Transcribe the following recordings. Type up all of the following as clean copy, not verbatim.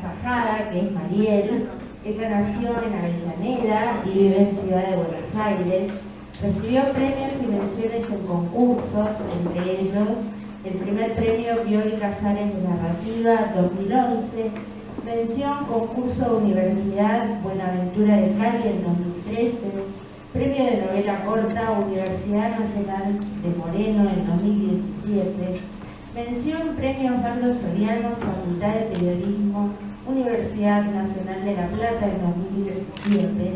Sajada, que es Mariel. Ella nació en Avellaneda y vive en Ciudad de Buenos Aires. Recibió premios y menciones en concursos, entre ellos el primer premio Biol Casares de Narrativa 2011, mención concurso Universidad Buenaventura de Cali en 2013, premio de novela corta Universidad Nacional de Moreno en 2017, mención premio Osvaldo Soriano, Facultad de Periodismo, Universidad Nacional de La Plata en 2017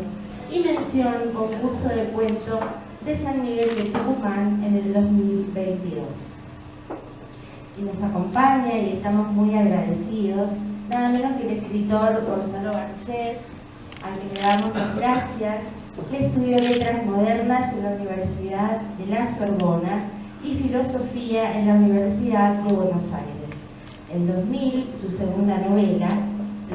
y mención concurso de cuento de San Miguel de Tucumán en el 2022. Y nos acompaña y estamos muy agradecidos, nada menos que el escritor Gonzalo Garcés, al que le damos las gracias, que estudió Letras Modernas en la Universidad de la Sorbona y Filosofía en la Universidad de Buenos Aires. En 2000, su segunda novela,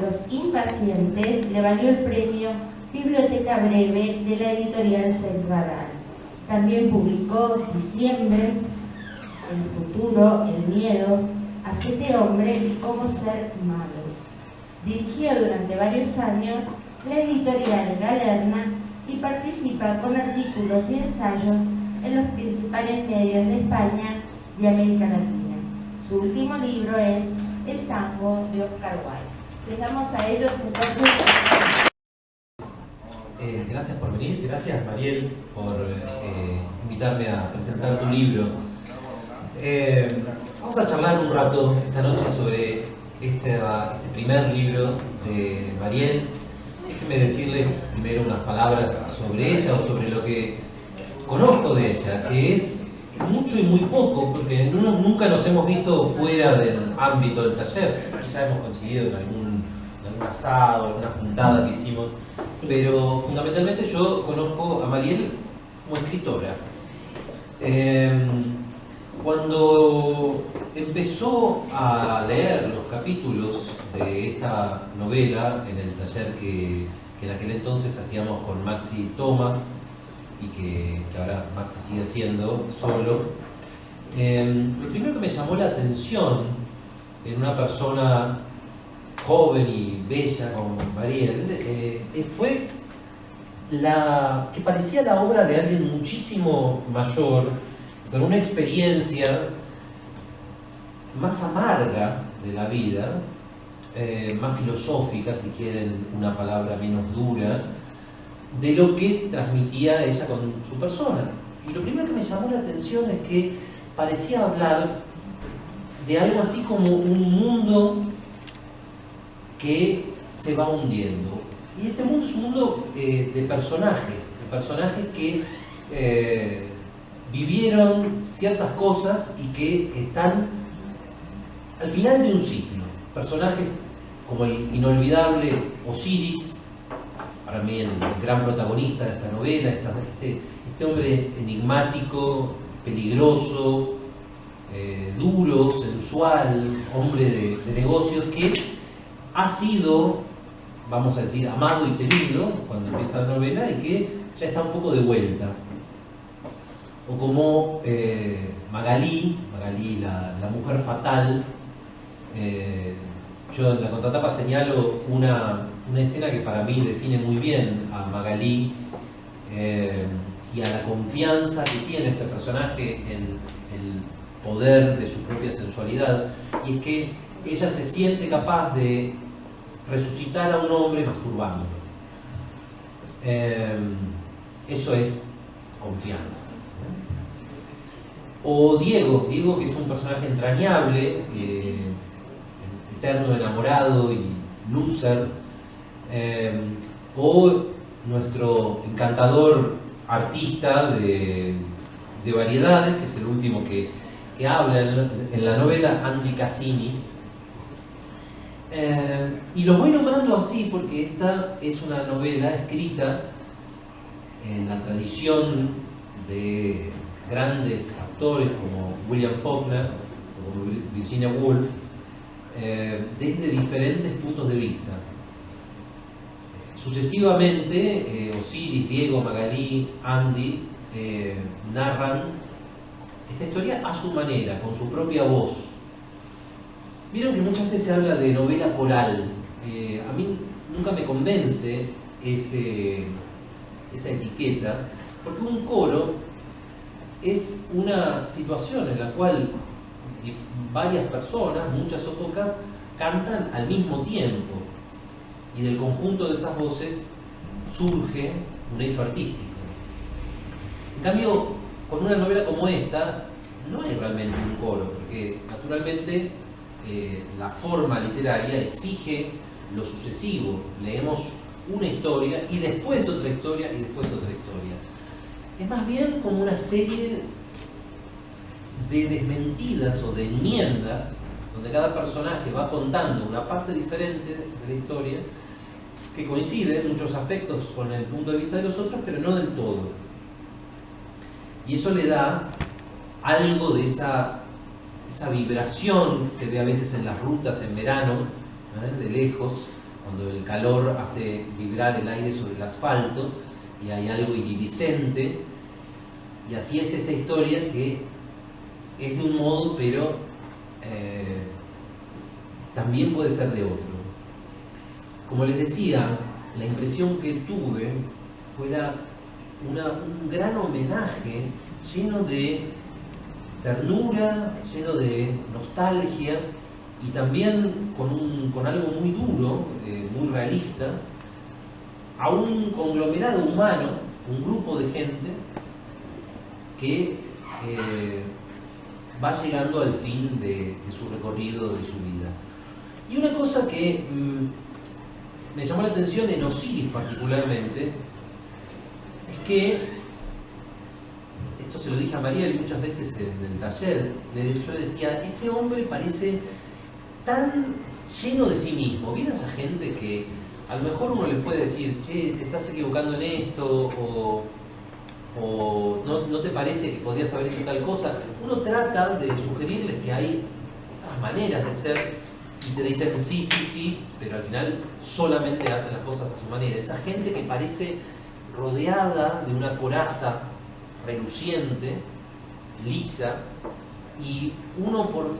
Los Impacientes, le valió el premio Biblioteca Breve de la editorial Sexbarral. También publicó Diciembre, El Futuro, El Miedo, Hacete Hombre y Cómo Ser Malos. Dirigió durante varios años la editorial Galerna y participa con artículos y ensayos en los principales medios de España y América Latina. Su último libro es El Tango de Oscar Wilde. Les damos a ellos entonces. Gracias por venir, gracias Mariel por invitarme a presentar tu libro. Vamos a charlar un rato esta noche sobre este primer libro de Mariel. Déjenme decirles primero unas palabras sobre ella o sobre lo que conozco de ella, que es mucho y muy poco, porque nunca nos hemos visto fuera del ámbito del taller. Quizá hemos coincidido en algún asado, alguna juntada que hicimos, sí. Pero fundamentalmente yo conozco a Mariel como escritora. Cuando empezó a leer los capítulos de esta novela en el taller que en aquel entonces hacíamos con Maxi Thomas y que ahora Maxi sigue haciendo solo, lo primero que me llamó la atención en una persona joven y bella como Mariel fue que parecía la obra de alguien muchísimo mayor, con una experiencia más amarga de la vida, más filosófica, si quieren una palabra menos dura, de lo que transmitía ella con su persona. Y lo primero que me llamó la atención es que parecía hablar de algo así como un mundo que se va hundiendo. Y este mundo es un mundo de personajes que vivieron ciertas cosas y que están al final de un ciclo. Personajes como el inolvidable Osiris, para mí el gran protagonista de esta novela, este hombre enigmático, peligroso, duro, sensual, hombre de negocios, que ha sido, vamos a decir, amado y temido cuando empieza la novela y que ya está un poco de vuelta. O como Magalí, la mujer fatal. Yo en la contratapa señalo una escena que para mí define muy bien a Magalí y a la confianza que tiene este personaje en el poder de su propia sensualidad, y es que ella se siente capaz de resucitar a un hombre masturbándolo. Eso es confianza. O Diego, que es un personaje entrañable, eterno enamorado y loser, o nuestro encantador artista de variedades, que es el último que habla en la novela, Andy Cassini. Y lo voy nombrando así porque esta es una novela escrita en la tradición de grandes autores como William Faulkner o como Virginia Woolf, desde diferentes puntos de vista. Sucesivamente, Osiris, Diego, Magalí, Andy narran esta historia a su manera, con su propia voz. Vieron que muchas veces se habla de novela coral a mí nunca me convence esa etiqueta, porque un coro es una situación en la cual varias personas, muchas o pocas, cantan al mismo tiempo, y del conjunto de esas voces surge un hecho artístico. En cambio, con una novela como esta, no hay realmente un coro, porque naturalmente la forma literaria exige lo sucesivo. Leemos una historia y después otra historia y después otra historia. Es más bien como una serie de desmentidas o de enmiendas, donde cada personaje va contando una parte diferente de la historia, que coincide en muchos aspectos con el punto de vista de los otros, pero no del todo. Y eso le da algo de esa vibración que se ve a veces en las rutas en verano, de lejos, cuando el calor hace vibrar el aire sobre el asfalto y hay algo iridiscente. Y así es esta historia, que es de un modo, pero también puede ser de otro. Como les decía, la impresión que tuve fue un gran homenaje lleno de ternura, lleno de nostalgia y también con algo muy duro, muy realista, a un conglomerado humano, un grupo de gente que va llegando al fin de su recorrido, de su vida. Y una cosa que me llamó la atención en Osiris particularmente, es que, esto se lo dije a Mariel muchas veces en el taller, yo le decía, este hombre parece tan lleno de sí mismo. ¿Viene esa gente que a lo mejor uno les puede decir, che, te estás equivocando en esto, o no te parece que podrías haber hecho tal cosa? Uno trata de sugerirles que hay otras maneras de ser, y te dicen sí, sí, sí, pero al final solamente hacen las cosas a su manera. Esa gente que parece rodeada de una coraza reluciente, lisa, y uno por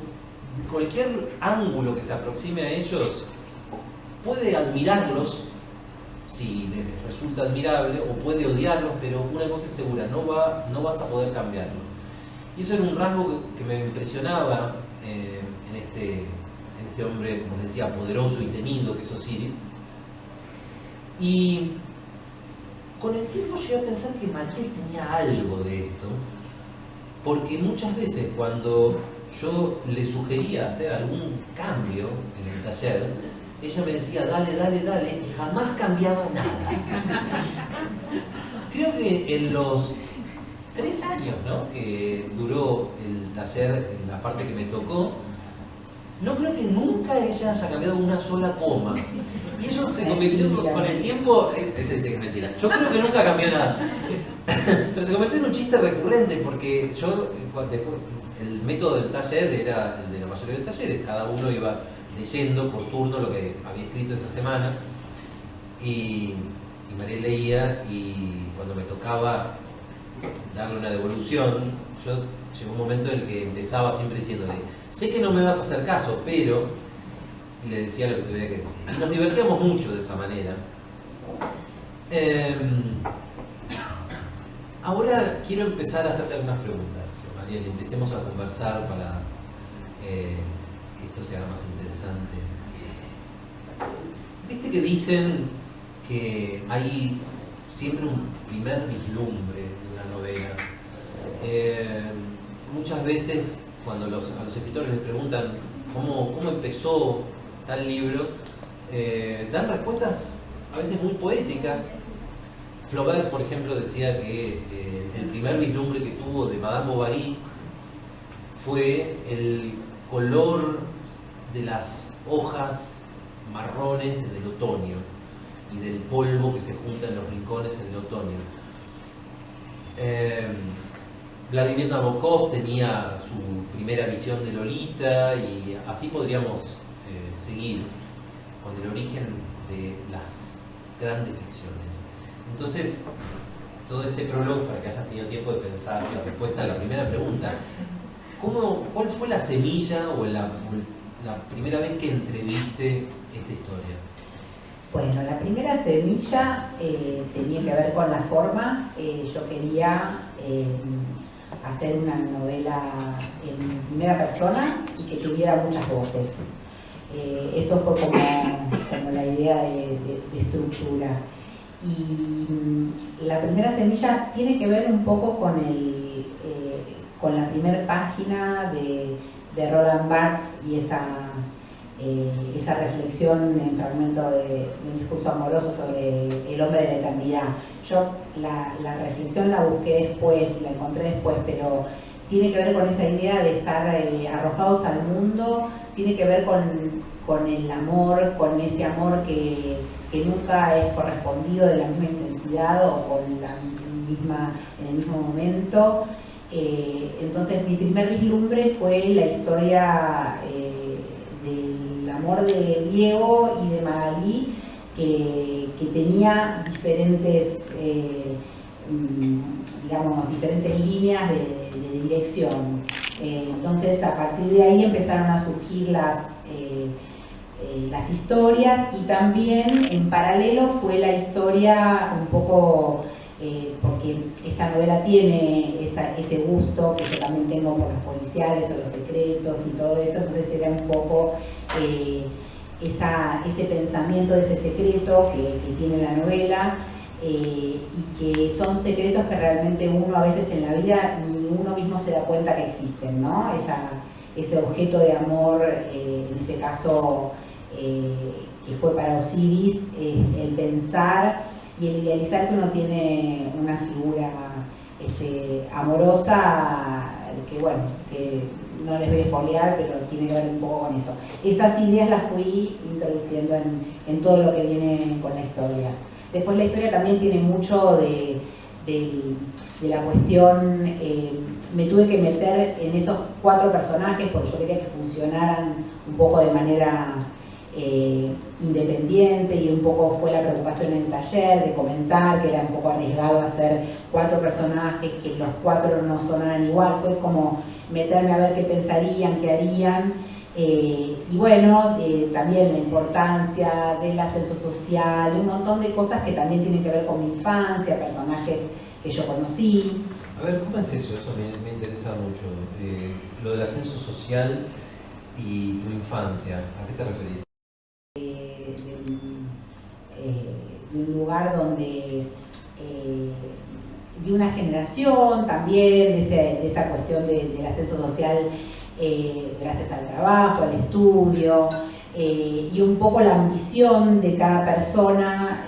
cualquier ángulo que se aproxime a ellos puede admirarlos si les resulta admirable, o puede odiarlos, pero una cosa es segura, no vas a poder cambiarlo. Y eso era un rasgo que me impresionaba en este hombre, como les decía, poderoso y temido, que es Osiris. Y con el tiempo llegué a pensar que Mariel tenía algo de esto, porque muchas veces cuando yo le sugería hacer algún cambio en el taller, ella me decía, dale, dale, dale, y jamás cambiaba nada. Creo que en los 3 años, ¿no?, que duró el taller, en la parte que me tocó, no creo que nunca ella haya cambiado una sola coma. Y eso se convirtió con el tiempo, ese dice que es mentira, yo creo que nunca cambió nada. Pero se convirtió en un chiste recurrente, porque yo, el método del taller era el de la mayoría de los talleres, cada uno iba leyendo por turno lo que había escrito esa semana, y María leía, y cuando me tocaba darle una devolución, yo llegó un momento en el que empezaba siempre diciéndole, sé que no me vas a hacer caso, pero, y le decía lo que tuviera que decir. Y nos divertíamos mucho de esa manera. Ahora quiero empezar a hacerte algunas preguntas, Mariel, y empecemos a conversar para que esto sea más interesante. ¿Viste que dicen que hay siempre un primer vislumbre de una novela? Muchas veces cuando a los escritores les preguntan cómo empezó tal libro, dan respuestas a veces muy poéticas. Flaubert, por ejemplo, decía que el primer vislumbre que tuvo de Madame Bovary fue el color de las hojas marrones en el otoño y del polvo que se junta en los rincones en el otoño. Vladimir Nabokov tenía su primera visión de Lolita, y así podríamos seguir con el origen de las grandes ficciones. Entonces, todo este prólogo, para que hayas tenido tiempo de pensar la respuesta a la primera pregunta, ¿cuál fue la semilla o la primera vez que entreviste esta historia? Bueno, la primera semilla tenía que ver con la forma. Yo quería hacer una novela en primera persona y que tuviera muchas voces. Eso fue como la idea de estructura. Y la primera semilla tiene que ver un poco con la primera página de Roland Barthes y esa reflexión en fragmento de un discurso amoroso sobre el hombre de la eternidad. Yo la reflexión la busqué después, la encontré después, pero tiene que ver con esa idea de estar arrojados al mundo, tiene que ver con el amor, con ese amor que nunca es correspondido de la misma intensidad o con en el mismo momento. Entonces mi primer vislumbre fue la historia del amor de Diego y de Magalí, que tenía diferentes, diferentes líneas de dirección. Entonces a partir de ahí empezaron a surgir las historias, y también en paralelo fue la historia un poco, porque esta novela tiene ese gusto que yo también tengo por los policiales o los secretos y todo eso, entonces era un poco ese pensamiento de ese secreto que tiene la novela, y que son secretos que realmente uno a veces en la vida ni uno mismo se da cuenta que existen, ¿no? Ese objeto de amor, en este caso que fue para Osiris, el pensar y el idealizar que uno tiene una figura amorosa, que no les voy a spoilear, pero tiene que ver un poco con eso. Esas ideas las fui introduciendo en todo lo que viene con la historia. Después la historia también tiene mucho de la cuestión, me tuve que meter en esos 4 personajes porque yo quería que funcionaran un poco de manera independiente, y un poco fue la preocupación en el taller de comentar que era un poco arriesgado hacer 4 personajes, que los 4 no sonaran igual, fue como meterme a ver qué pensarían, qué harían. Y bueno, también la importancia del ascenso social, un montón de cosas que también tienen que ver con mi infancia, personajes que yo conocí. A ver, ¿cómo es eso? Eso me interesa mucho. Lo del ascenso social y tu infancia, ¿a qué te referís? De un lugar donde, de una generación también, de esa cuestión del ascenso social, gracias al trabajo, al estudio, y un poco la ambición de cada persona.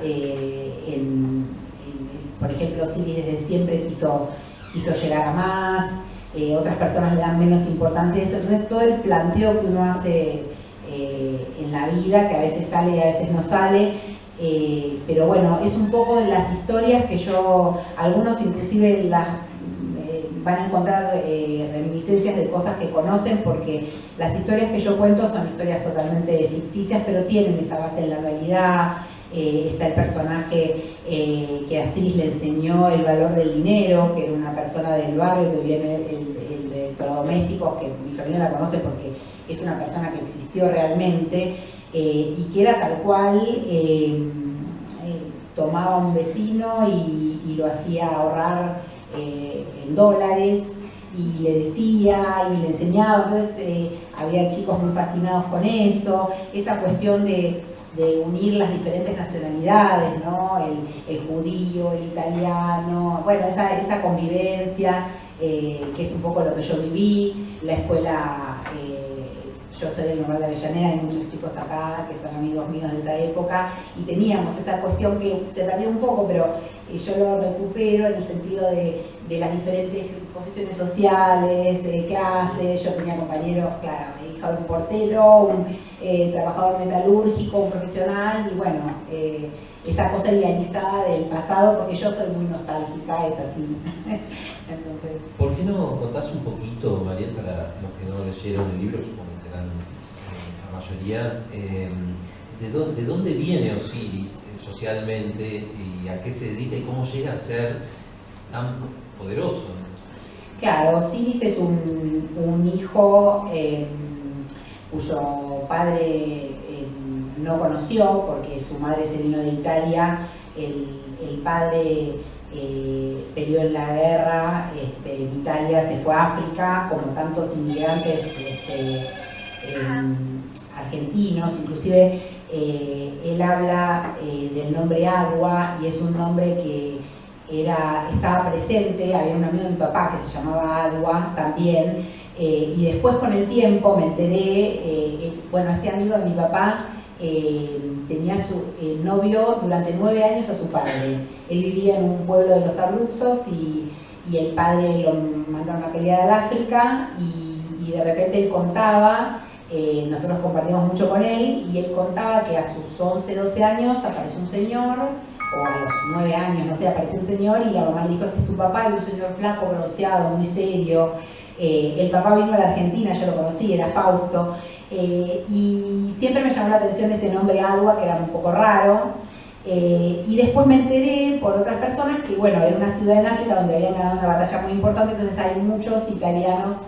Por ejemplo, Osiris desde siempre quiso llegar a más, otras personas le dan menos importancia a eso. Entonces todo el planteo que uno hace en la vida, que a veces sale y a veces no sale, pero bueno, es un poco de las historias que algunos inclusive van a encontrar reminiscencias de cosas que conocen, porque las historias que yo cuento son historias totalmente ficticias, pero tienen esa base en la realidad. Está el personaje que a Osiris le enseñó el valor del dinero, que era una persona del barrio que vivía en el electrodoméstico, que mi familia la conoce porque es una persona que existió realmente, y que era tal cual, tomaba a un vecino y lo hacía ahorrar en dólares, y le decía y le enseñaba. Entonces había chicos muy fascinados con eso, esa cuestión de unir las diferentes nacionalidades, ¿no? El judío, el italiano, bueno, esa convivencia, que es un poco lo que yo viví. La escuela, yo soy del lugar de Avellaneda, hay muchos chicos acá que son amigos míos de esa época, y teníamos esa cuestión que se perdió un poco, pero yo lo recupero en el sentido de las diferentes posiciones sociales, clases. Yo tenía compañeros, claro, hija de un portero, un trabajador metalúrgico, un profesional, y bueno, esa cosa idealizada del pasado, porque yo soy muy nostálgica, es así. Entonces, ¿por qué no contás un poquito, Mariel, para los que no leyeron el libro, que supongo que serán la mayoría, de dónde viene Osiris socialmente, y a qué se dedica, y cómo llega a ser tan poderoso? Claro, Osiris es un hijo cuyo padre no conoció porque su madre se vino de Italia, el padre peleó en la guerra, en Italia se fue a África, como tantos inmigrantes argentinos, inclusive él habla del nombre Agua, y es un nombre que estaba presente. Había un amigo de mi papá que se llamaba Agua también, y después con el tiempo me enteré, bueno, este amigo de mi papá tenía su novio durante 9 años a su padre. Él vivía en un pueblo de los Abruzos y el padre lo mandaron a pelear al África, y de repente él contaba, nosotros compartimos mucho con él, y él contaba que a sus 11, 12 años apareció un señor, o a los 9 años, no sé, apareció un señor y la mamá le dijo: este es tu papá, y un señor flaco, bronceado, muy serio. El papá vino a la Argentina, yo lo conocí, era Fausto, y siempre me llamó la atención ese nombre Agua, que era un poco raro. Y después me enteré por otras personas que, bueno, era una ciudad en África donde habían ganado una batalla muy importante, entonces hay muchos italianos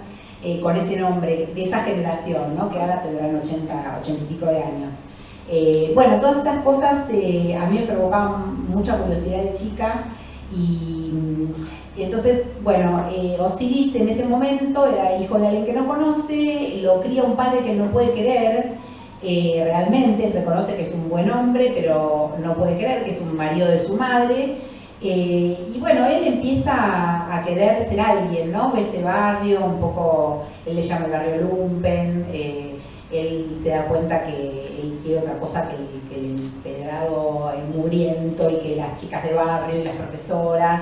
con ese nombre, de esa generación, ¿no? Que ahora tendrán 80 y pico de años. Bueno, todas estas cosas a mí me provocaban mucha curiosidad de chica, y entonces, bueno, Osiris en ese momento era hijo de alguien que no conoce, lo cría un padre que no puede querer, realmente reconoce que es un buen hombre, pero no puede creer que es un marido de su madre, y bueno, él empieza a querer ser alguien, ¿no? Ve ese barrio, un poco, él le llama el barrio Lumpen, él se da cuenta que él quiere otra cosa que el empedrado mugriento, y que las chicas de barrio y las profesoras,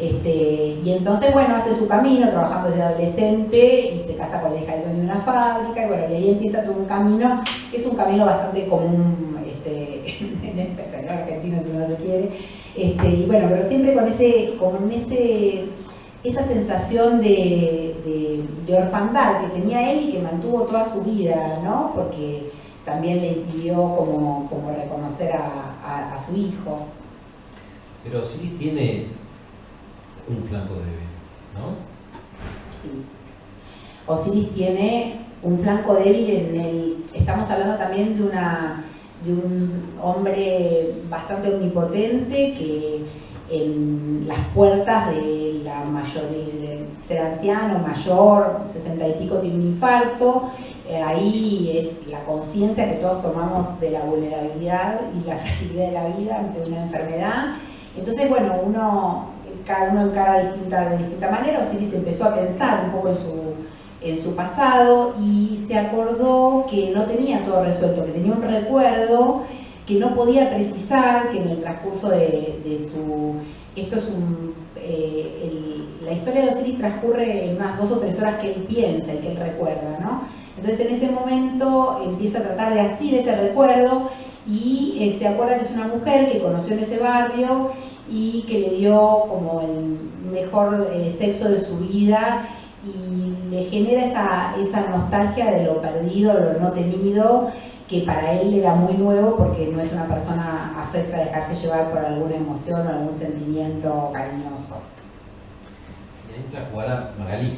y entonces, bueno, hace su camino trabajando desde adolescente y se casa con la hija del dueño de una fábrica, y bueno, y ahí empieza todo un camino, que es un camino bastante común en el empresario argentino, si uno se quiere, y bueno, pero siempre con esa sensación de orfandad que tenía él y que mantuvo toda su vida, ¿no? Porque también le impidió como reconocer a su hijo. Pero sí tiene un flanco débil, ¿no? Sí. Osiris tiene un flanco débil estamos hablando también de un hombre bastante omnipotente que en las puertas de la mayoría, de ser anciano, mayor, 60 y pico, tiene un infarto. Ahí es la conciencia que todos tomamos de la vulnerabilidad y la fragilidad de la vida ante una enfermedad. Entonces, bueno, cada uno encara de distinta manera. Osiris empezó a pensar un poco en su pasado y se acordó que no tenía todo resuelto, que tenía un recuerdo que no podía precisar, que en el transcurso de su... Esto es la historia de Osiris transcurre en unas 2 o 3 horas que él piensa y que él recuerda, ¿no? Entonces en ese momento empieza a tratar de asir ese recuerdo y se acuerda que es una mujer que conoció en ese barrio y que le dio como el mejor sexo de su vida, y le genera esa nostalgia de lo perdido, lo no tenido, que para él era muy nuevo porque no es una persona afecta a dejarse llevar por alguna emoción o algún sentimiento cariñoso. Y entra a jugar a Magalí.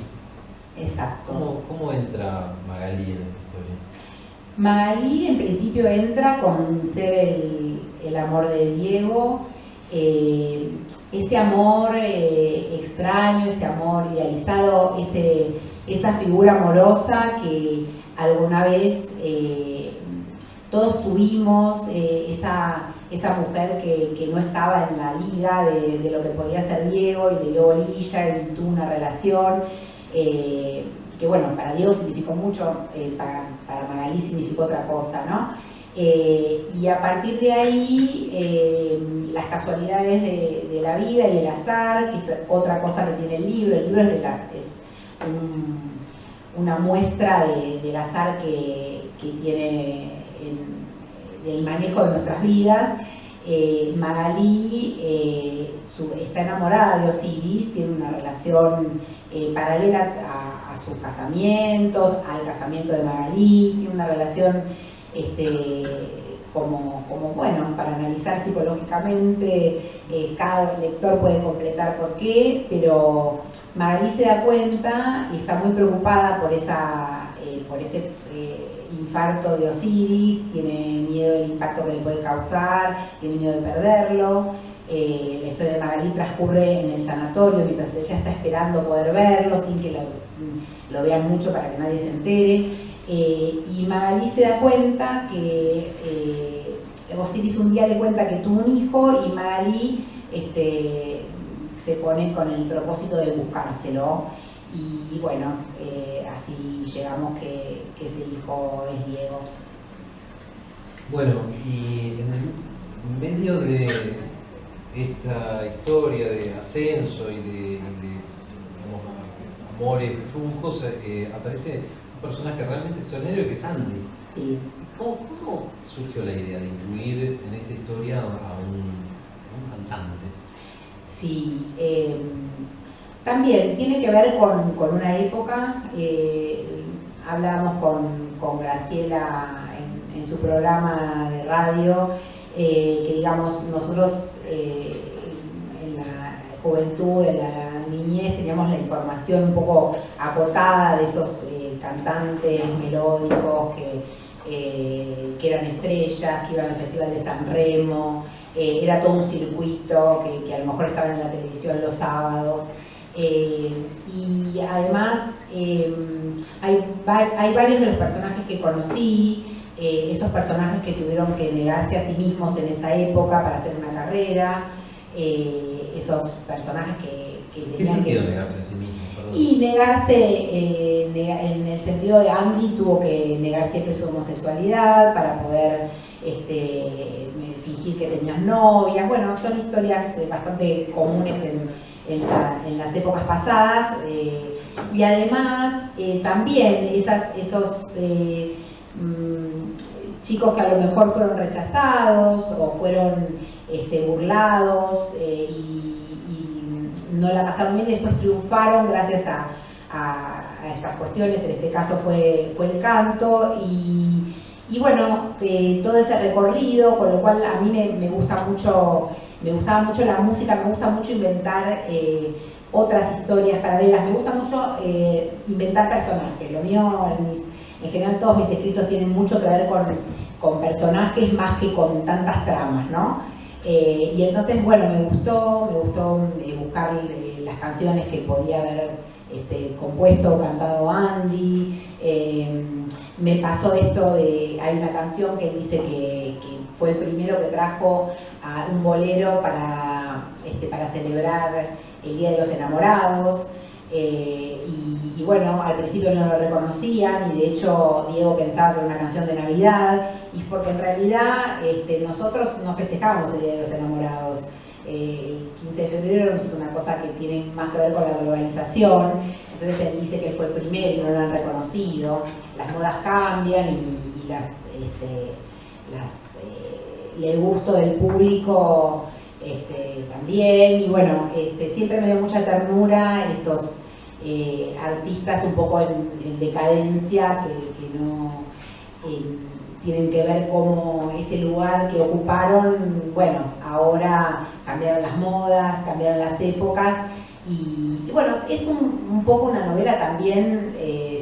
Exacto. ¿Cómo entra Magalí en esta historia? Magalí en principio entra con ser el amor de Diego, ese amor extraño, ese amor idealizado, esa figura amorosa que alguna vez todos tuvimos, esa mujer que no estaba en la liga de lo que podía ser Diego, y le dio bolilla y tuvo una relación que, bueno, para Diego significó mucho, para Magalí significó otra cosa, ¿no? Y a partir de ahí, las casualidades de la vida y el azar, que es otra cosa que tiene el libro. El libro es una muestra del azar que tiene el manejo de nuestras vidas. Magalí está enamorada de Osiris, tiene una relación paralela a sus casamientos, al casamiento de Magalí, tiene una relación como bueno, para analizar psicológicamente, cada lector puede completar por qué, pero Magalí se da cuenta y está muy preocupada por ese infarto de Osiris, tiene miedo del impacto que le puede causar, tiene miedo de perderlo. La historia de Magalí transcurre en el sanatorio mientras ella está esperando poder verlo sin que lo vean mucho para que nadie se entere. Y Magalí se da cuenta que Osiris un día le cuenta que tuvo un hijo y Magalí se pone con el propósito de buscárselo. Y bueno, así llegamos que ese hijo es Diego. Bueno, y en el medio de esta historia de ascenso y de digamos, amores truncos, aparece un personaje realmente extraordinario que es Andy. Sí. ¿Cómo surgió la idea de incluir en esta historia a un cantante? Sí, también tiene que ver con una época. Hablábamos con Graciela en su programa de radio, que digamos nosotros en la juventud, en la niñez, teníamos la información un poco acotada de esos cantantes melódicos que eran estrellas, que iban al Festival de San Remo. Era todo un circuito que a lo mejor estaban en la televisión los sábados. Y además hay varios de los personajes que conocí, esos personajes que tuvieron que negarse a sí mismos en esa época para hacer una carrera, esos personajes que ¿Qué sentido negarse a sí mismos? Perdón. Y negarse, en el sentido de Andy tuvo que negar siempre su homosexualidad para poder fingir que tenía novias. Bueno, son historias bastante comunes en las épocas pasadas, y además también esos chicos que a lo mejor fueron rechazados o fueron burlados y no la pasaron bien y después triunfaron gracias a estas cuestiones. En este caso fue el canto y bueno, todo ese recorrido, con lo cual a mí me gustaba mucho la música, me gusta mucho inventar otras historias paralelas, me gusta mucho inventar personajes. Lo mío, en general todos mis escritos tienen mucho que ver con personajes más que con tantas tramas, ¿no? Y entonces, bueno, me gustó buscar las canciones que podía haber compuesto o cantado Andy. Me pasó esto hay una canción que dice que fue el primero que trajo a un bolero para celebrar el Día de los Enamorados. Y bueno, al principio no lo reconocían y de hecho Diego pensaba que era una canción de Navidad, y es porque en realidad nosotros no festejábamos el Día de los Enamorados. El 15 de febrero es una cosa que tiene más que ver con la globalización, entonces él dice que él fue el primero y no lo han reconocido. Las modas cambian y el gusto del público también, y bueno, siempre me dio mucha ternura esos artistas un poco en decadencia que no tienen que ver cómo ese lugar que ocuparon, bueno, ahora cambiaron las modas, cambiaron las épocas y bueno, es un poco una novela también,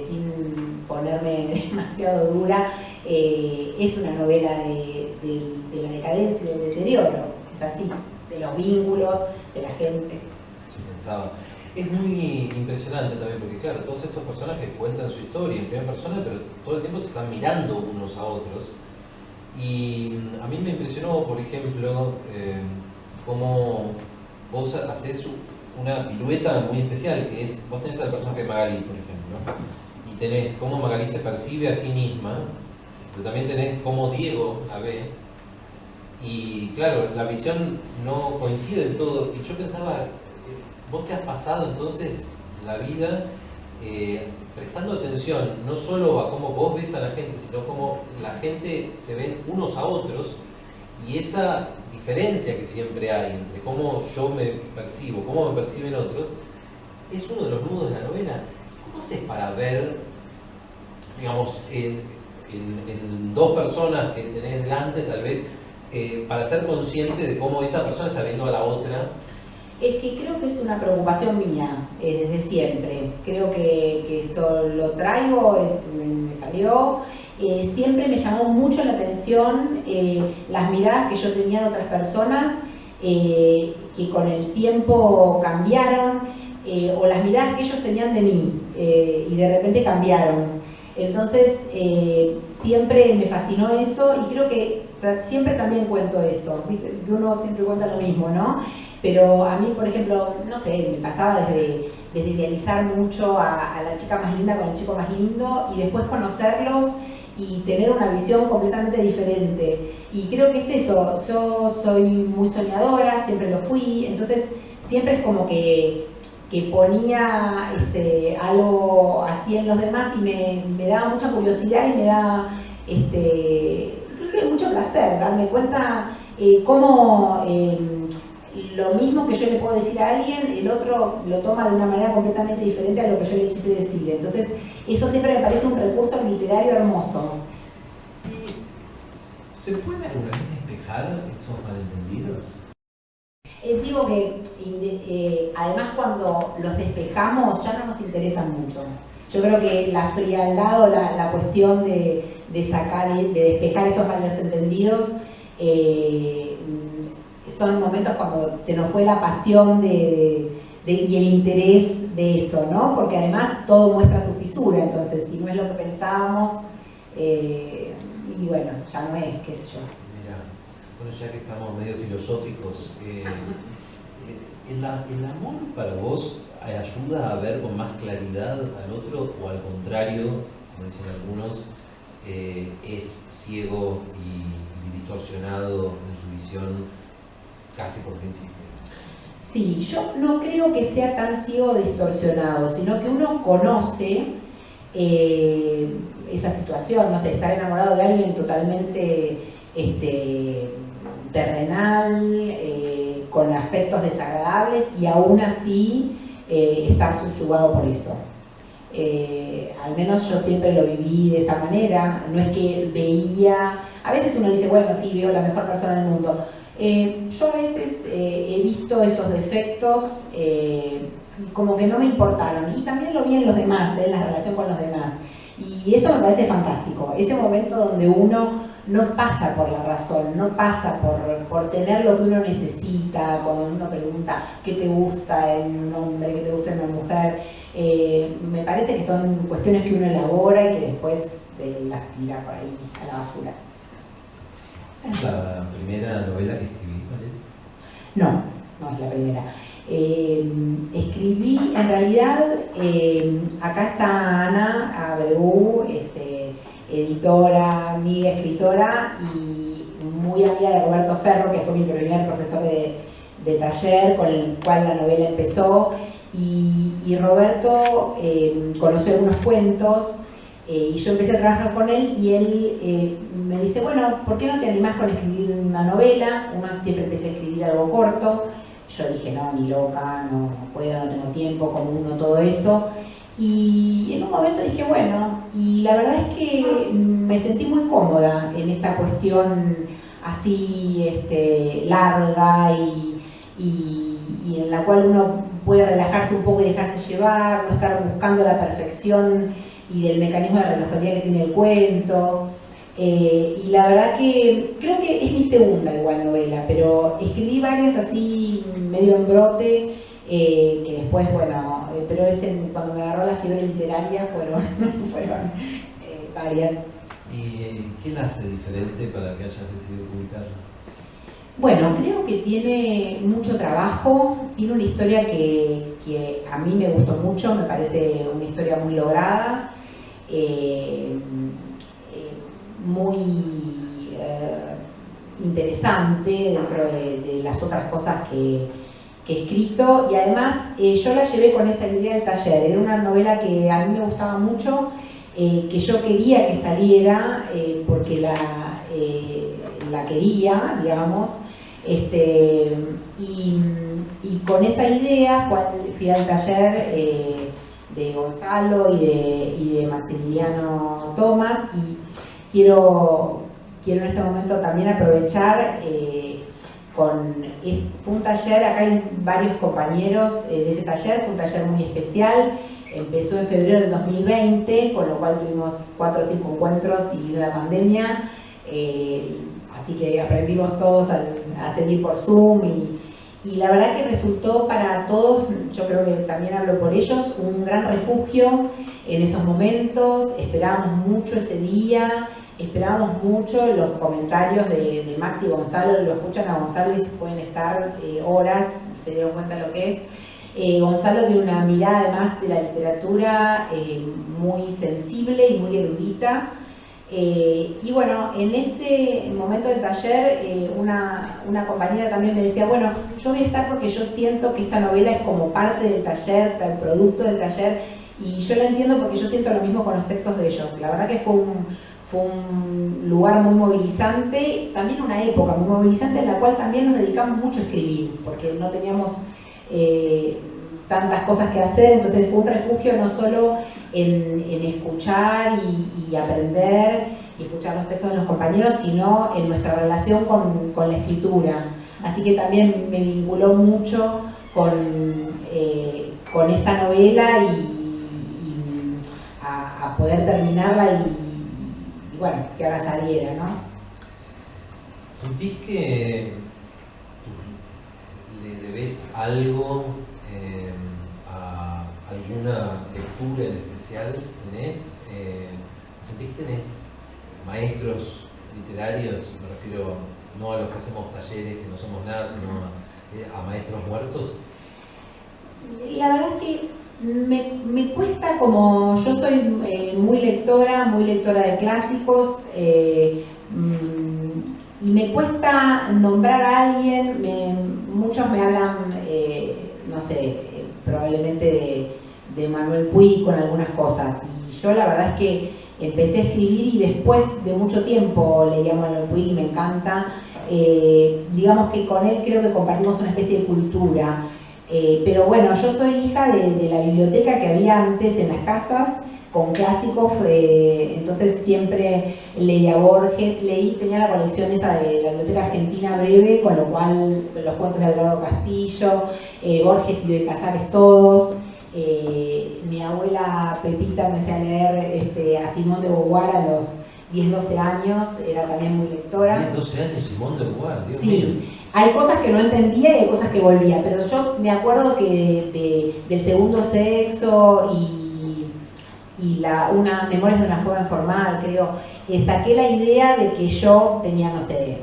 sin ponerme demasiado dura, es una novela de la decadencia y del deterioro, es así, de los vínculos, de la gente. Sí, pensaba. Es muy impresionante también porque, claro, todos estos personajes cuentan su historia en primera persona, pero todo el tiempo se están mirando unos a otros. Y a mí me impresionó, por ejemplo, cómo vos haces una pirueta muy especial, que es, vos tenés al personaje de Magalí, por ejemplo, y tenés cómo Magalí se percibe a sí misma, pero también tenés cómo Diego la ve. Y claro, la visión no coincide en todo. Y yo pensaba, vos te has pasado entonces la vida prestando atención no solo a cómo vos ves a la gente, sino cómo la gente se ven unos a otros, y esa diferencia que siempre hay entre cómo yo me percibo, cómo me perciben otros, es uno de los nudos de la novela. ¿Cómo haces para ver, digamos, en dos personas que tenés delante, tal vez, para ser consciente de cómo esa persona está viendo a la otra? Es que creo que es una preocupación mía, desde siempre. Creo que eso lo traigo, me salió, siempre me llamó mucho la atención las miradas que yo tenía de otras personas que con el tiempo cambiaron, o las miradas que ellos tenían de mí y de repente cambiaron. Entonces siempre me fascinó eso y creo que siempre también cuento eso, ¿viste? Que uno siempre cuenta lo mismo, ¿no? Pero a mí, por ejemplo, no sé, me pasaba desde idealizar mucho a la chica más linda con el chico más lindo y después conocerlos y tener una visión completamente diferente. Y creo que es eso, yo soy muy soñadora, siempre lo fui, entonces siempre es como que ponía algo así en los demás y me daba mucha curiosidad y me da inclusive mucho placer darme cuenta cómo lo mismo que yo le puedo decir a alguien, el otro lo toma de una manera completamente diferente a lo que yo le quise decirle. Entonces, eso siempre me parece un recurso literario hermoso. ¿Y se puede alguna vez despejar esos malentendidos? Digo que además cuando los despejamos ya no nos interesan mucho. Yo creo que la frialdad o la cuestión de despejar esos malentendidos son momentos cuando se nos fue la pasión y el interés de eso, ¿no? Porque además todo muestra su fisura, entonces si no es lo que pensábamos, y bueno, ya no es, qué sé yo. Mira, bueno, ya que estamos medio filosóficos, ¿el amor para vos ayuda a ver con más claridad al otro o al contrario, como dicen algunos, es ciego y distorsionado en su visión casi por principio? Sí, yo no creo que sea tan ciego o distorsionado, sino que uno conoce esa situación, no sé, estar enamorado de alguien totalmente terrenal, con aspectos desagradables y aún así estar subyugado por eso. Al menos yo siempre lo viví de esa manera, no es que veía, a veces uno dice, bueno, sí, veo la mejor persona del mundo. Yo a veces he visto esos defectos como que no me importaron y también lo vi en los demás, en la relación con los demás, y eso me parece fantástico, ese momento donde uno no pasa por la razón, no pasa por tener lo que uno necesita, cuando uno pregunta qué te gusta en un hombre, qué te gusta en una mujer, me parece que son cuestiones que uno elabora y que después las tira por ahí a la basura. ¿Es la primera novela que escribí, Mariel? No es la primera. Escribí, en realidad, acá está Ana Abreu, editora, amiga, escritora y muy amiga de Roberto Ferro, que fue mi primer profesor de taller, con el cual la novela empezó. Y Roberto conoció algunos cuentos y yo empecé a trabajar con él y él me dice, bueno, ¿por qué no te animás con escribir una novela? Uno siempre empecé a escribir algo corto. Yo dije, no, ni loca, no puedo, no tengo tiempo, como uno, todo eso. Y en un momento dije, bueno, y la verdad es que me sentí muy cómoda en esta cuestión así larga y en la cual uno puede relajarse un poco y dejarse llevar, no estar buscando la perfección y del mecanismo de relojería que tiene el cuento. Y la verdad que creo que es mi segunda igual novela, pero escribí varias así medio en brote, que después, bueno, pero cuando me agarró la fiebre literaria fueron varias. ¿Y qué la hace diferente para que hayas decidido publicarla? Bueno, creo que tiene mucho trabajo, tiene una historia que a mí me gustó mucho, me parece una historia muy lograda, muy interesante dentro de las otras cosas que he escrito, y además yo la llevé con esa idea del taller. Era una novela que a mí me gustaba mucho, que yo quería que saliera porque la quería, digamos, y con esa idea fui al taller de Gonzalo y de Maximiliano Tomás, y quiero en este momento también aprovechar fue un taller, acá hay varios compañeros de ese taller, fue un taller muy especial, empezó en febrero del 2020, con lo cual tuvimos 4 o 5 encuentros y vino la pandemia, así que aprendimos todos a seguir por Zoom y la verdad que resultó para todos, yo creo que también hablo por ellos, un gran refugio en esos momentos. Esperábamos mucho ese día, esperábamos mucho los comentarios de Max y Gonzalo. Lo escuchan a Gonzalo y se pueden estar horas, se dieron cuenta de lo que es. Gonzalo tiene una mirada además de la literatura muy sensible y muy erudita. Y bueno, en ese momento del taller una compañera también me decía, bueno, yo voy a estar porque yo siento que esta novela es como parte del taller, el producto del taller, y yo la entiendo porque yo siento lo mismo con los textos de ellos. La verdad que fue un lugar muy movilizante, también una época muy movilizante en la cual también nos dedicamos mucho a escribir, porque no teníamos tantas cosas que hacer, entonces fue un refugio no solo en escuchar y aprender y escuchar los textos de los compañeros, sino en nuestra relación con la escritura. Así que también me vinculó mucho con esta novela y a poder terminarla y bueno, que ahora saliera, ¿no? ¿Sentís que le debes algo a alguna lectura en especial? ¿Sentís que tenés maestros literarios? Me refiero no a los que hacemos talleres, que no somos nada, sino a maestros muertos. La verdad es que me cuesta, como yo soy muy lectora de clásicos, y me cuesta nombrar a alguien. Muchos me hablan, no sé, probablemente de Manuel Puig con algunas cosas, y yo la verdad es que empecé a escribir y después de mucho tiempo leí a Manuel Puig y me encanta. Digamos que con él creo que compartimos una especie de cultura. Pero bueno, yo soy hija de la biblioteca que había antes en las casas, con clásicos, entonces siempre leía Borges, tenía la colección esa de la Biblioteca Argentina Breve, con lo cual los cuentos de Abelardo Castillo, Borges y de Casares todos. Mi abuela Pepita me hacía leer a Simone de Beauvoir a los 10, 12 años, era también muy lectora. 10, 12 años, Simone de Beauvoir, Dios mío. Sí. Hay cosas que no entendía y hay cosas que volvía, pero yo me acuerdo que del Segundo Sexo y Memorias de una joven formal, creo, saqué la idea de que yo tenía, no sé,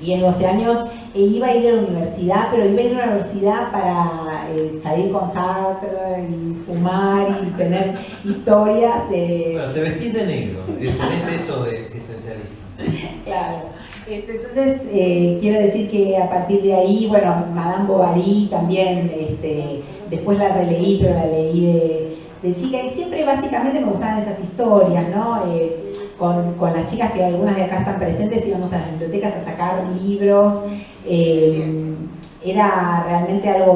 10, 12 años e iba a ir a la universidad, pero iba a ir a la universidad para salir con Sartre y fumar y tener historias. Bueno, te vestís de negro, tenés eso de existencialista. Claro. Entonces, quiero decir que a partir de ahí, bueno, Madame Bovary también, después la releí, pero la leí de chica, y siempre básicamente me gustaban esas historias, ¿no? Con las chicas, que algunas de acá están presentes, íbamos a las bibliotecas a sacar libros. Era realmente algo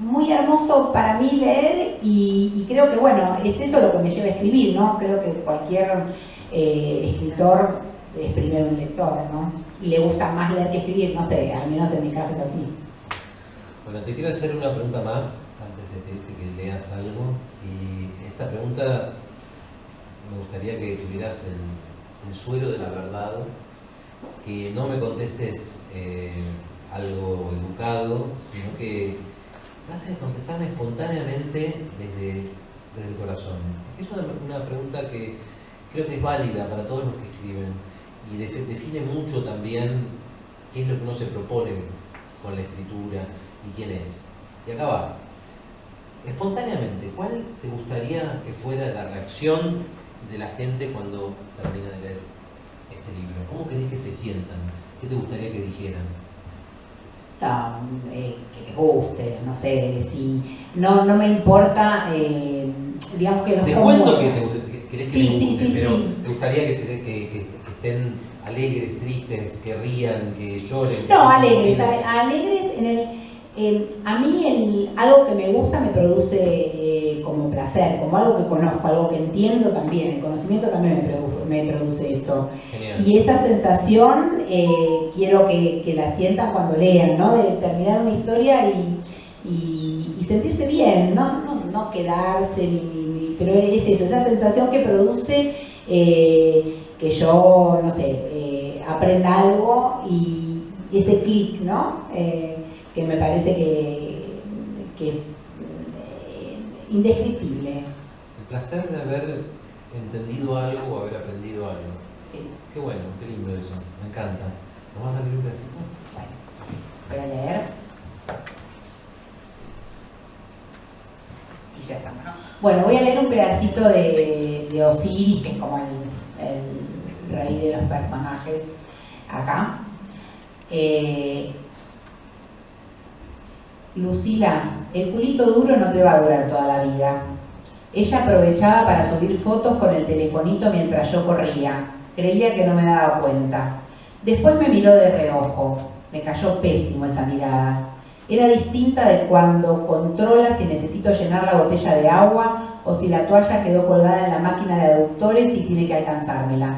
muy hermoso para mí leer, y creo que, bueno, es eso lo que me lleva a escribir, ¿no? Creo que cualquier escritor es primero un lector, ¿no? Y le gusta más leer que escribir, no sé, al menos en mi caso es así. Bueno, te quiero hacer una pregunta más antes de que leas algo, y esta pregunta me gustaría que tuvieras el suero de la verdad, que no me contestes algo educado, sino que trates de contestarme espontáneamente desde el corazón. Es una pregunta que creo que es válida para todos los que escriben y define mucho también qué es lo que uno se propone con la escritura y quién es. Y acá va. Espontáneamente, ¿cuál te gustaría que fuera la reacción de la gente cuando termina de leer este libro? ¿Cómo querés que se sientan? ¿Qué te gustaría que dijeran? No, que les guste, no sé, si no me importa, digamos que los te cuento que querés que les guste, pero sí. ¿te gustaría que estén alegres, tristes, que rían, que lloren? No, alegres en el... a mí algo que me gusta me produce como placer, como algo que conozco, algo que entiendo también. El conocimiento también me produce eso. Genial. Y esa sensación quiero que la sientan cuando lean, ¿no? De terminar una historia y sentirse bien, no quedarse, pero es eso, esa sensación que produce que yo, no sé, aprenda algo y ese clic, ¿no? Que me parece que es indescriptible. El placer de haber entendido algo o haber aprendido algo. Sí. Qué bueno, qué lindo eso, me encanta. ¿Nos vas a leer un pedacito? Bueno, voy a leer. Y ya estamos, ¿no? Bueno, voy a leer un pedacito de Osiris, que es como el rey de los personajes acá. Lucila, el culito duro no te va a durar toda la vida. Ella aprovechaba para subir fotos con el telefonito mientras yo corría. Creía que no me daba cuenta. Después me miró de reojo. Me cayó pésimo esa mirada. Era distinta de cuando controla si necesito llenar la botella de agua o si la toalla quedó colgada en la máquina de aductores y tiene que alcanzármela.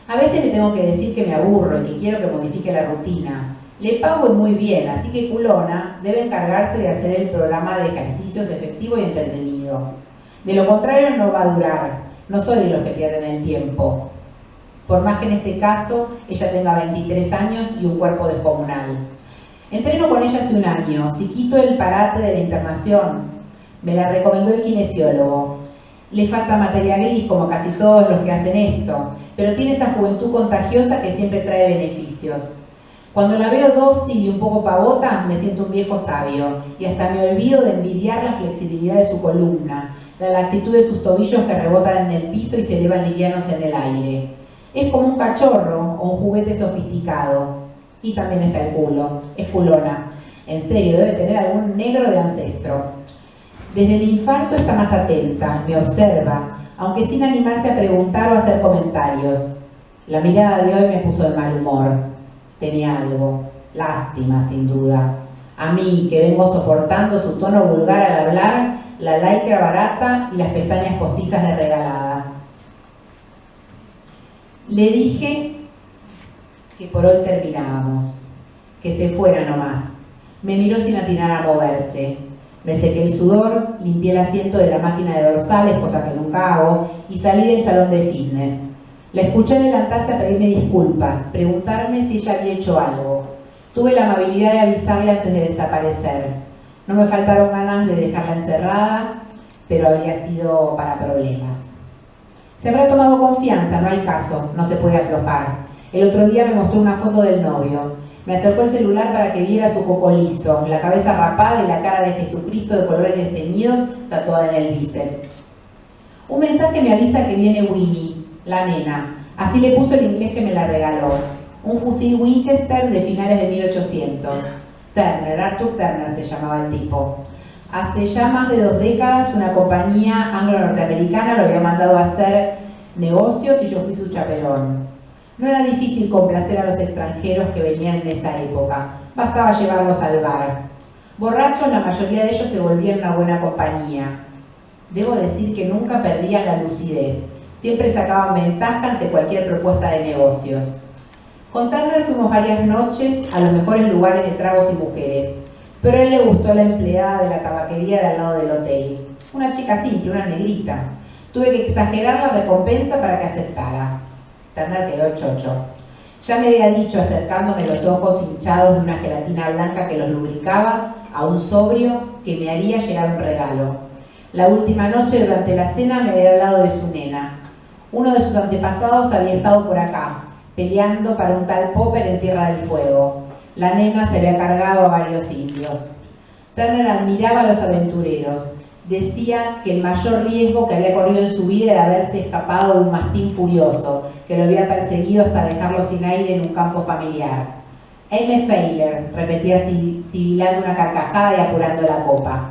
A veces le tengo que decir que me aburro y que quiero que modifique la rutina. Le pago muy bien, así que culona debe encargarse de hacer el programa de ejercicios efectivo y entretenido. De lo contrario no va a durar. No soy de los que pierden el tiempo. Por más que en este caso ella tenga 23 años y un cuerpo descomunal. Entreno con ella hace un año. Si quito el parate de la internación, me la recomendó el kinesiólogo. Le falta materia gris, como casi todos los que hacen esto, pero tiene esa juventud contagiosa que siempre trae beneficios. Cuando la veo dócil y un poco pavota, me siento un viejo sabio y hasta me olvido de envidiar la flexibilidad de su columna, la laxitud de sus tobillos que rebotan en el piso y se elevan livianos en el aire. Es como un cachorro o un juguete sofisticado. Y también está el culo. Es culona. En serio, debe tener algún negro de ancestro. Desde mi infarto está más atenta, me observa, aunque sin animarse a preguntar o a hacer comentarios. La mirada de hoy me puso de mal humor. Tenía algo. Lástima, sin duda. A mí, que vengo soportando su tono vulgar al hablar, la lycra barata y las pestañas postizas de regalada. Le dije que por hoy terminábamos, que se fuera nomás. Me miró sin atinar a moverse. Me sequé el sudor, limpié el asiento de la máquina de dorsales, cosa que nunca hago, y salí del salón de fitness. La escuché adelantarse a pedirme disculpas, preguntarme si ella había hecho algo. Tuve la amabilidad de avisarle antes de desaparecer. No me faltaron ganas de dejarla encerrada, pero habría sido para problemas. Se habrá tomado confianza, no hay caso, no se puede aflojar. El otro día me mostró una foto del novio. Me acercó el celular para que viera su coco liso, la cabeza rapada y la cara de Jesucristo de colores desteñidos tatuada en el bíceps. Un mensaje me avisa que viene Winnie, la nena. Así le puso el inglés que me la regaló. Un fusil Winchester de finales de 1800. Turner, Arthur Turner se llamaba el tipo. Hace ya más de 2 décadas una compañía anglo-norteamericana lo había mandado a hacer negocios y yo fui su chaperón. No era difícil complacer a los extranjeros que venían en esa época, bastaba llevarlos al bar. Borrachos, la mayoría de ellos se volvían una buena compañía. Debo decir que nunca perdían la lucidez, siempre sacaban ventaja ante cualquier propuesta de negocios. Con Turner fuimos varias noches a los mejores lugares de tragos y mujeres, pero a él le gustó la empleada de la tabaquería de al lado del hotel. Una chica simple, una negrita. Tuve que exagerar la recompensa para que aceptara. Turner quedó chocho. Ya me había dicho, acercándome los ojos hinchados de una gelatina blanca que los lubricaba, a un sobrio que me haría llegar un regalo. La última noche, durante la cena, me había hablado de su nena. Uno de sus antepasados había estado por acá, peleando para un tal Popper en Tierra del Fuego. La nena se había cargado a varios indios. Turner admiraba a los aventureros. Decía que el mayor riesgo que había corrido en su vida era haberse escapado de un mastín furioso, que lo había perseguido hasta dejarlo sin aire en un campo familiar. M. Feiler, repetía sibilando una carcajada y apurando la copa.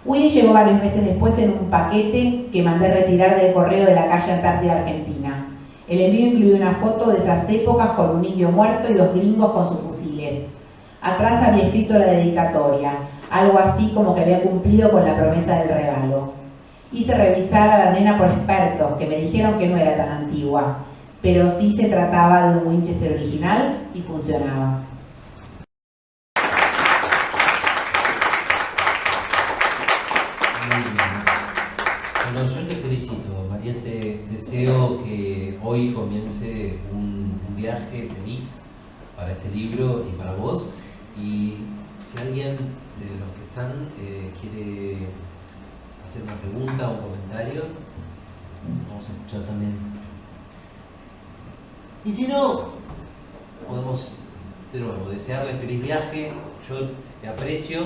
Winnie llegó varios meses después en un paquete que mandé retirar del correo de la calle Antártida Argentina. El envío incluía una foto de esas épocas con un indio muerto y 2 gringos con sus fusiles. Atrás había escrito la dedicatoria, algo así como que había cumplido con la promesa del regalo. Hice revisar a la nena por expertos, que me dijeron que no era tan antigua, pero sí se trataba de un Winchester original y funcionaba. deseo que hoy comience un viaje feliz para este libro y para vos. Y si alguien de los que están quiere hacer una pregunta o un comentario, vamos a escuchar también. Y si no, podemos de nuevo desearle feliz viaje. Yo te aprecio,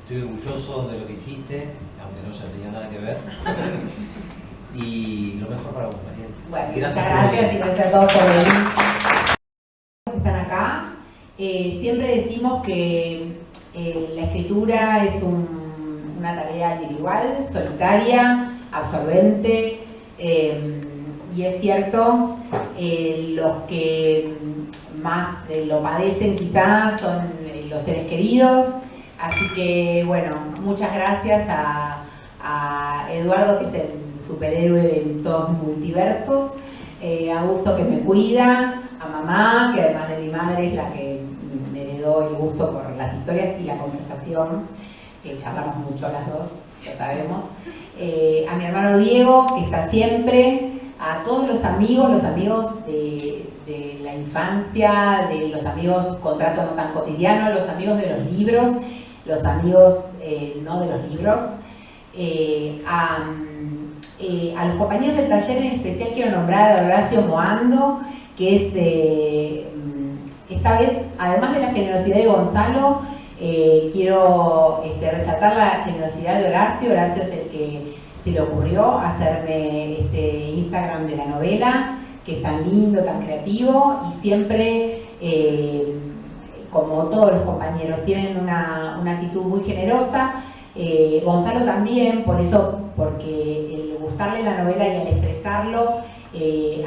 estoy orgulloso de lo que hiciste, aunque no ya tenía nada que ver. Y lo mejor para vos, María. Bueno, Gracias muchas gracias y gracias a todos por venir. Están acá. Siempre decimos que la escritura es una tarea individual, solitaria, absorbente, y es cierto, los que más lo padecen quizás son los seres queridos, así que bueno, muchas gracias a Eduardo, que es el superhéroe de todos mis multiversos, a Augusto, que me cuida, a mamá, que además de mi madre es la que me heredó el gusto por las historias y la conversación, que charlamos mucho las dos, ya sabemos, a mi hermano Diego, que está siempre, a todos los amigos de la infancia, de los amigos con trato no tan cotidiano, los amigos de los libros, los amigos no de los libros, a los compañeros del taller. En especial quiero nombrar a Horacio Moando, que es esta vez, además de la generosidad de Gonzalo, quiero resaltar la generosidad de Horacio. Horacio es el que se le ocurrió hacerme este Instagram de la novela, que es tan lindo, tan creativo, y siempre, como todos los compañeros, tienen una actitud muy generosa. Gonzalo también, porque el gustarle la novela y al expresarlo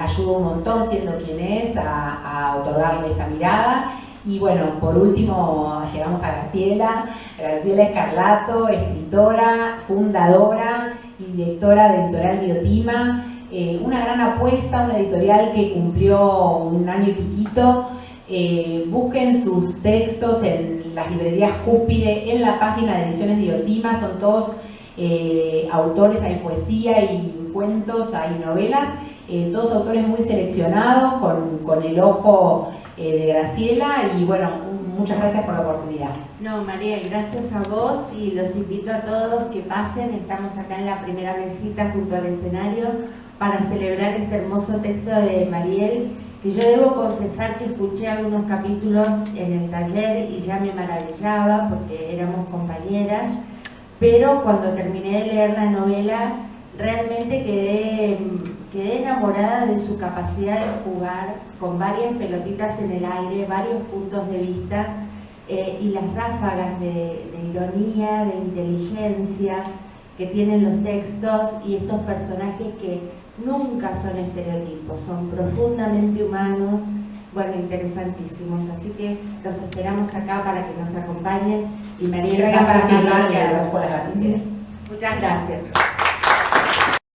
ayuda un montón, siendo quien es, a otorgarle esa mirada. Y bueno, por último llegamos a Graciela Escarlato, escritora, fundadora y directora de Editorial Biotima, una gran apuesta, una editorial que cumplió un año y piquito. Busquen sus textos en las librerías Cúspide, en la página de Ediciones Biotima, son todos autores, hay poesía y cuentos, hay novelas, todos autores muy seleccionados, con el ojo de Graciela, y bueno, muchas gracias por la oportunidad. No, Mariel, gracias a vos, y los invito a todos que pasen. Estamos acá en la primera mesita junto al escenario para celebrar este hermoso texto de Mariel, que yo debo confesar que escuché algunos capítulos en el taller y ya me maravillaba porque éramos compañeras, pero cuando terminé de leer la novela realmente quedé enamorada de su capacidad de jugar con varias pelotitas en el aire, varios puntos de vista, y las ráfagas de ironía, de inteligencia que tienen los textos, y estos personajes que nunca son estereotipos, son profundamente humanos, bueno, interesantísimos. Así que los esperamos acá para que nos acompañen, y Mariel para firmar, que a lo mejor la Muchas gracias.